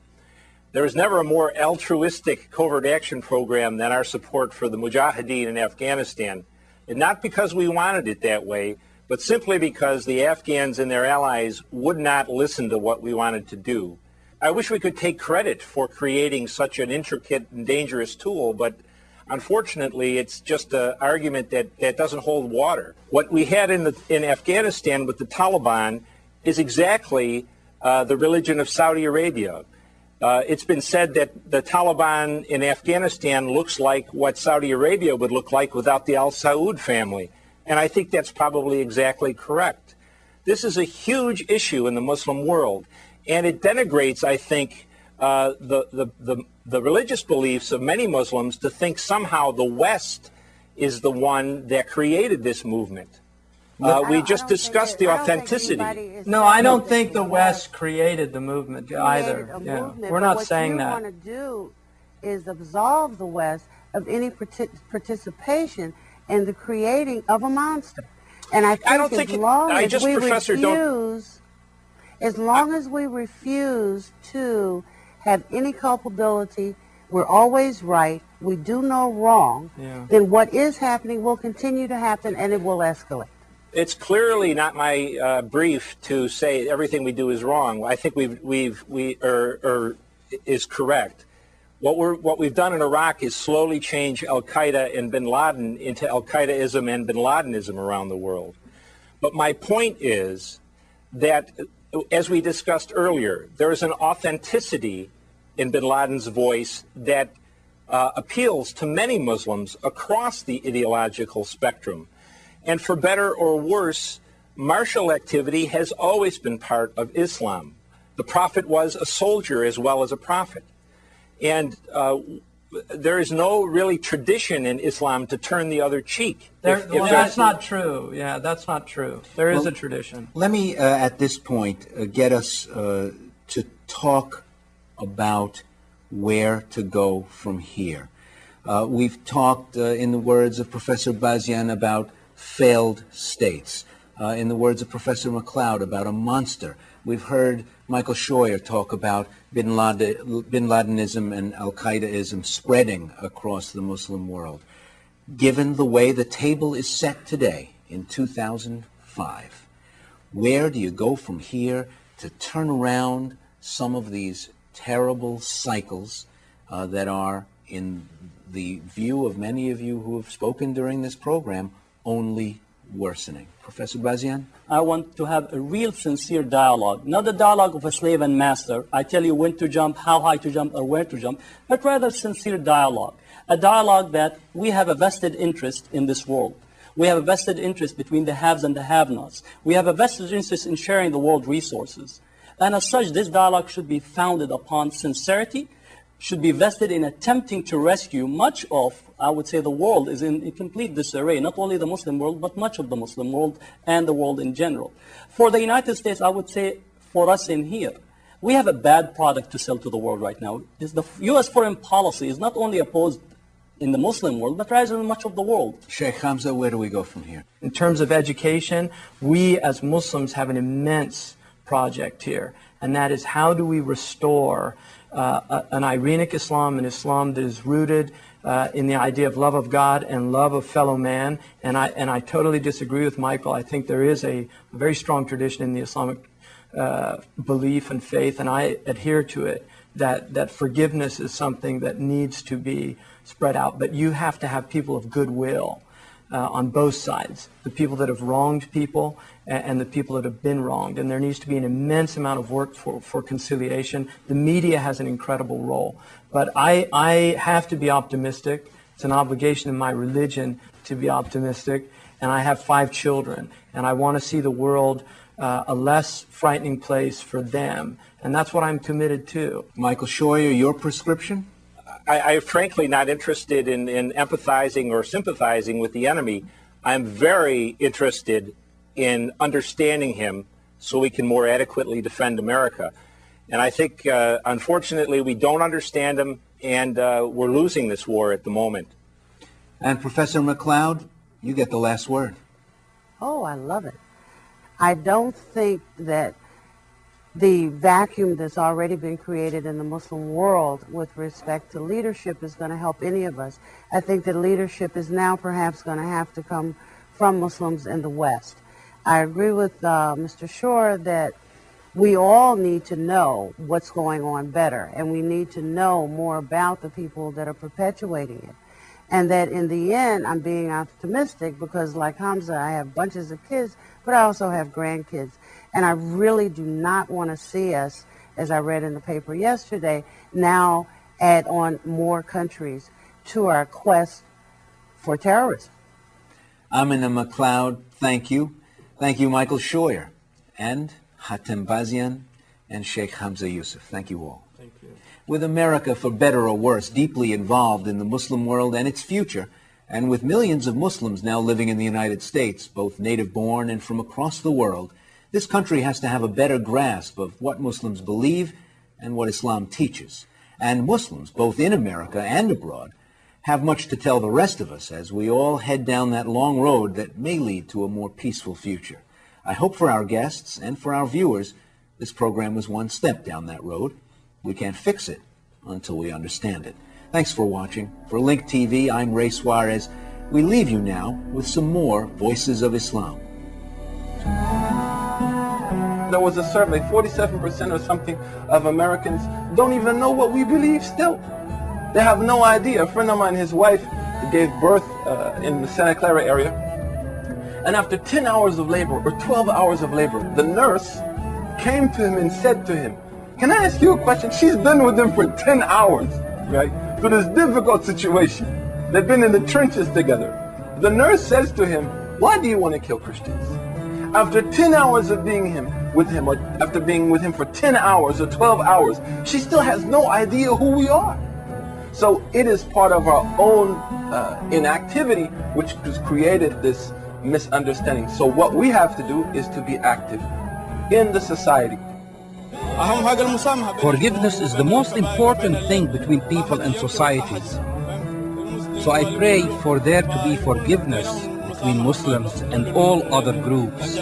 Speaker 10: There was never a more altruistic covert action program than our support for the Mujahideen in Afghanistan. And not because we wanted it that way, but simply because the Afghans and their allies would not listen to what we wanted to do. I wish we could take credit for creating such an intricate and dangerous tool, but unfortunately it's just an argument that doesn't hold water. What we had in Afghanistan with the Taliban is exactly the religion of Saudi Arabia. It's been said that the Taliban in Afghanistan looks like what Saudi Arabia would look like without the Al Saud family. And I think that's probably exactly correct. This is a huge issue in the Muslim world. And it denigrates, I think, the religious beliefs of many Muslims to think somehow the West is the one that created this movement. We just discussed the authenticity.
Speaker 3: No, I don't think the West created the movement either. We're not saying that.
Speaker 13: What you want to do is absolve the West of any participation in the creating of a monster. And I think as long as we refuse to have any culpability, we're always right, we do no wrong, then what is happening will continue to happen and it will escalate.
Speaker 10: It's clearly not my brief to say everything we do is wrong. I think is correct. What we've done in Iraq is slowly change Al-Qaeda and Bin Laden into Al-Qaeda-ism and Bin Ladenism around the world. But my point is that, as we discussed earlier, there is an authenticity in Bin Laden's voice that appeals to many Muslims across the ideological spectrum. And for better or worse, martial activity has always been part of Islam. The Prophet was a soldier as well as a prophet. And there is no really tradition in Islam to turn the other cheek.
Speaker 3: That's not true. Yeah, that's not true. There is a tradition.
Speaker 2: Let me, at this point, get us to talk about where to go from here. We've talked, in the words of Professor Bazian, about failed states. In the words of Professor McLeod, about a monster. We've heard Michael Scheuer talk about Bin Ladenism and Al-Qaedaism spreading across the Muslim world. Given the way the table is set today, in 2005, where do you go from here to turn around some of these terrible cycles that are, in the view of many of you who have spoken during this program, only worsening? Professor Bazian?
Speaker 12: I want to have a real sincere dialogue, not the dialogue of a slave and master. I tell you when to jump, how high to jump, or where to jump, but rather sincere dialogue. A dialogue that we have a vested interest in this world. We have a vested interest between the haves and the have-nots. We have a vested interest in sharing the world resources. And as such, this dialogue should be founded upon sincerity, should be vested in attempting to rescue much of, I would say, the world is in complete disarray, not only the Muslim world, but much of the Muslim world and the world in general. For the United States, I would say, for us in here, we have a bad product to sell to the world right now. The U.S. foreign policy is not only opposed in the Muslim world, but rather in much of the world.
Speaker 2: Sheikh Hamza, where do we go from here?
Speaker 3: In terms of education, we as Muslims have an immense project here, and that is how do we restore an Iranic Islam, an Islam that is rooted in the idea of love of God and love of fellow man. And I totally disagree with Michael. I think there is a very strong tradition in the Islamic belief and faith, and I adhere to it, that forgiveness is something that needs to be spread out. But you have to have people of goodwill on both sides, the people that have wronged people and the people that have been wronged. And there needs to be an immense amount of work for conciliation. The media has an incredible role. But I have to be optimistic. It's an obligation in my religion to be optimistic. And I have 5 children. And I want to see the world a less frightening place for them. And that's what I'm committed to.
Speaker 2: Michael Scheuer, your prescription?
Speaker 10: I'm frankly not interested in empathizing or sympathizing with the enemy. I'm very interested in understanding him so we can more adequately defend America. And I think, unfortunately, we don't understand him, and we're losing this war at the moment.
Speaker 2: And Professor McLeod, you get the last word.
Speaker 13: Oh, I love it. I don't think that the vacuum that's already been created in the Muslim world with respect to leadership is going to help any of us. I think that leadership is now perhaps going to have to come from Muslims in the West. I agree with Mr. Shore that we all need to know what's going on better, and we need to know more about the people that are perpetuating it. And that in the end, I'm being optimistic because, like Hamza, I have bunches of kids, but I also have grandkids. And I really do not want to see us, as I read in the paper yesterday, now add on more countries to our quest for terrorism.
Speaker 2: Amina McLeod, thank you. Thank you, Michael Scheuer, and Hatem Bazian, and Sheikh Hamza Yusuf. Thank you all.
Speaker 3: Thank you.
Speaker 2: With America, for better or worse, deeply involved in the Muslim world and its future, and with millions of Muslims now living in the United States, both native-born and from across the world, this country has to have a better grasp of what Muslims believe and what Islam teaches. And Muslims, both in America and abroad, have much to tell the rest of us as we all head down that long road that may lead to a more peaceful future. I hope for our guests and for our viewers, this program was one step down that road. We can't fix it until we understand it. Thanks for watching. For Link TV, I'm Ray Suarez. We leave you now with some more Voices of Islam.
Speaker 17: There was a survey, 47% or something of Americans don't even know what we believe still. They have no idea. A friend of mine, his wife, gave birth in the Santa Clara area. And after 10 hours of labor, or 12 hours of labor, the nurse came to him and said to him, "Can I ask you a question?" She's been with him for 10 hours, right? Through this difficult situation. They've been in the trenches together. The nurse says to him, "Why do you want to kill Christians?" After 10 hours of being with him, or after being with him for 10 hours or 12 hours, she still has no idea who we are. So it is part of our own inactivity which has created this misunderstanding. So what we have to do is to be active in the society.
Speaker 8: Forgiveness is the most important thing between people and societies. So I pray for there to be forgiveness between Muslims and all other groups.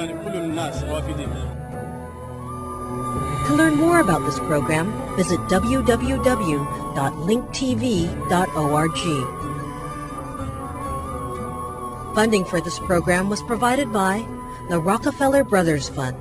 Speaker 1: To learn more about this program, visit www.linktv.org. Funding for this program was provided by the Rockefeller Brothers Fund.